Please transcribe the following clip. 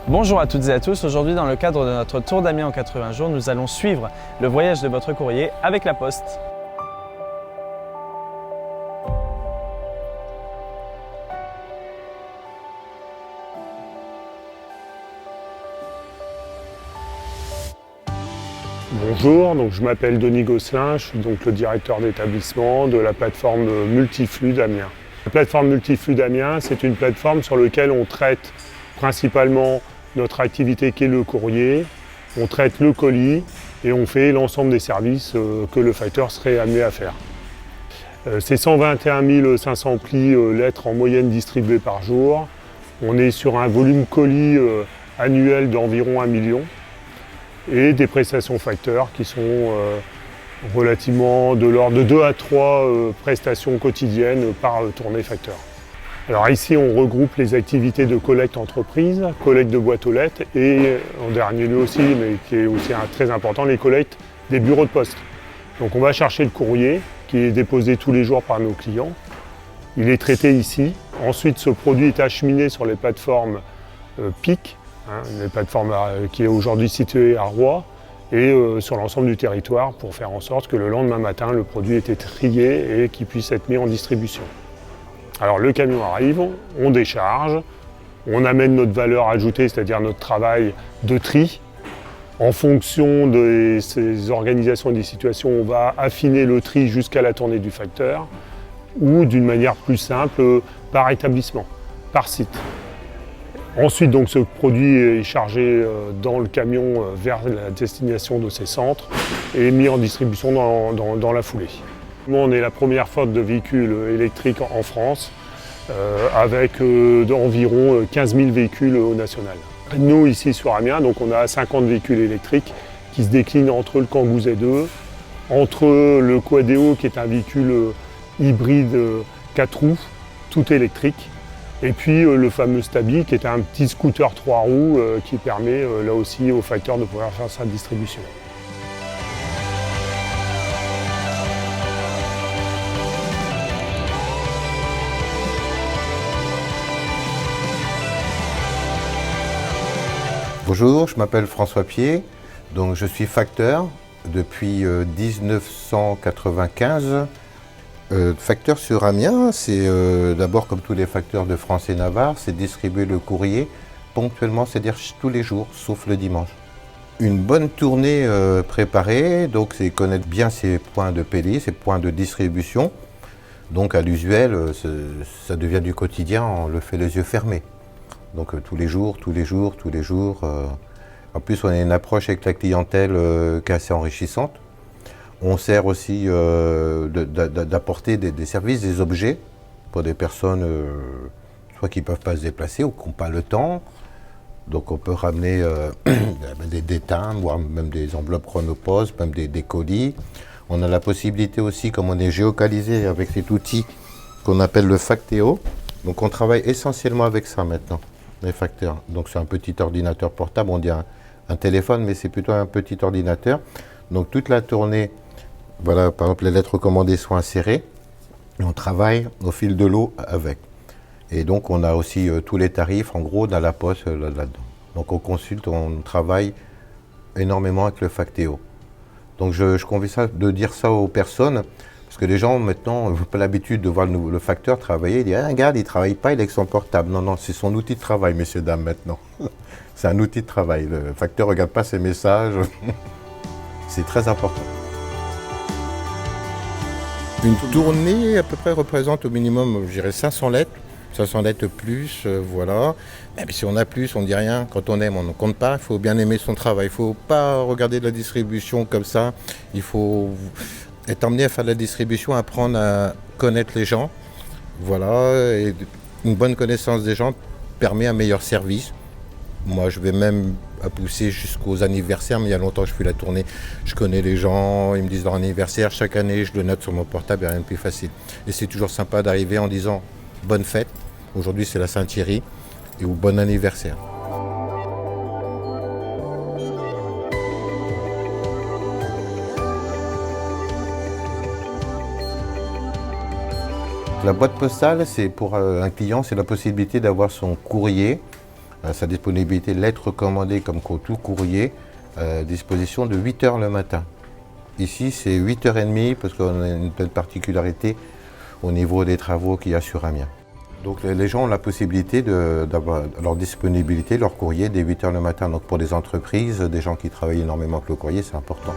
Bonjour à toutes et à tous, aujourd'hui dans le cadre de notre tour d'Amiens en 80 jours, nous allons suivre le voyage de votre courrier avec la Poste. Bonjour, donc je m'appelle Denis Gosselin, je suis donc le directeur d'établissement de la plateforme Multiflux d'Amiens. La plateforme Multiflux d'Amiens, c'est une plateforme sur laquelle on traite principalement notre activité qui est le courrier, on traite le colis et on fait l'ensemble des services que le facteur serait amené à faire. C'est 121 500 plis lettres en moyenne distribués par jour. On est sur un volume colis annuel d'environ 1 million. Et des prestations facteurs qui sont relativement de l'ordre de 2 à 3 prestations quotidiennes par tournée facteur. Alors ici on regroupe les activités de collecte entreprise, collecte de boîtes aux lettres et en dernier lieu aussi, mais qui est aussi très important, les collectes des bureaux de poste. Donc on va chercher le courrier qui est déposé tous les jours par nos clients. Il est traité ici. Ensuite ce produit est acheminé sur les plateformes PIC. Une plateforme qui est aujourd'hui située à Roye et sur l'ensemble du territoire pour faire en sorte que le lendemain matin, le produit ait été trié et qu'il puisse être mis en distribution. Alors le camion arrive, on décharge, on amène notre valeur ajoutée, c'est-à-dire notre travail de tri. En fonction de ces organisations et des situations, on va affiner le tri jusqu'à la tournée du facteur ou d'une manière plus simple, par établissement, par site. Ensuite, donc, ce produit est chargé dans le camion vers la destination de ces centres et mis en distribution dans la foulée. On est la première flotte de véhicules électriques en France avec environ 15 000 véhicules au national. Nous, ici sur Amiens, donc, on a 50 véhicules électriques qui se déclinent entre le Kangoo Z2, entre le Quadeo qui est un véhicule hybride 4 roues, tout électrique, et puis le fameux Stabi qui est un petit scooter 3 roues qui permet là aussi au facteur de pouvoir faire sa distribution. Bonjour, je m'appelle François Pied, donc je suis facteur depuis 1995. Facteur sur Amiens, c'est d'abord comme tous les facteurs de France et Navarre, c'est distribuer le courrier ponctuellement, c'est-à-dire tous les jours, sauf le dimanche. Une bonne tournée préparée, donc c'est connaître bien ses points de peli, ses points de distribution. Donc à l'usuel, ça devient du quotidien, on le fait les yeux fermés. Donc tous les jours. En plus, on a une approche avec la clientèle qui est assez enrichissante. On sert aussi d'apporter des services, des objets pour des personnes soit qui ne peuvent pas se déplacer ou qui n'ont pas le temps. Donc on peut ramener des timbres, voire même des enveloppes Chronopost, même des colis. On a la possibilité aussi, comme on est géocalisé avec cet outil qu'on appelle le Factéo, donc on travaille essentiellement avec ça maintenant, les facteurs. Donc c'est un petit ordinateur portable, on dit un téléphone, mais c'est plutôt un petit ordinateur. Donc toute la tournée, voilà, par exemple, les lettres recommandées sont insérées et on travaille au fil de l'eau avec. Et donc, on a aussi tous les tarifs, en gros, dans la poste là-dedans. Donc, on consulte, on travaille énormément avec le Factéo. Donc, je convie de dire ça aux personnes, parce que les gens, maintenant, n'ont pas l'habitude de voir le facteur travailler. Ils disent, ah, regarde, il ne travaille pas, il est avec son portable. Non, non, c'est son outil de travail, messieurs, dames, maintenant. C'est un outil de travail. Le facteur ne regarde pas ses messages. C'est très important. Une tournée à peu près représente au minimum, je dirais 500 lettres plus, voilà. Même si on a plus, on ne dit rien. Quand on aime, on ne compte pas. Il faut bien aimer son travail. Il ne faut pas regarder de la distribution comme ça. Il faut être emmené à faire de la distribution, apprendre à connaître les gens. Voilà. Et une bonne connaissance des gens permet un meilleur service. Moi, je vais même à pousser jusqu'aux anniversaires, mais il y a longtemps que je fais la tournée. Je connais les gens, ils me disent leur anniversaire. Chaque année, je le note sur mon portable, il n'y a rien de plus facile. Et c'est toujours sympa d'arriver en disant « Bonne fête ». Aujourd'hui, c'est la Saint-Thierry. Et ou « Bon anniversaire ». La boîte postale, c'est pour un client, c'est la possibilité d'avoir son courrier sa disponibilité, lettre commandée comme tout courrier, disposition de 8 h le matin. Ici, c'est 8h30 parce qu'on a une petite particularité au niveau des travaux qu'il y a sur Amiens. Donc les gens ont la possibilité d'avoir leur disponibilité, leur courrier dès 8 h le matin. Donc pour des entreprises, des gens qui travaillent énormément avec le courrier, c'est important.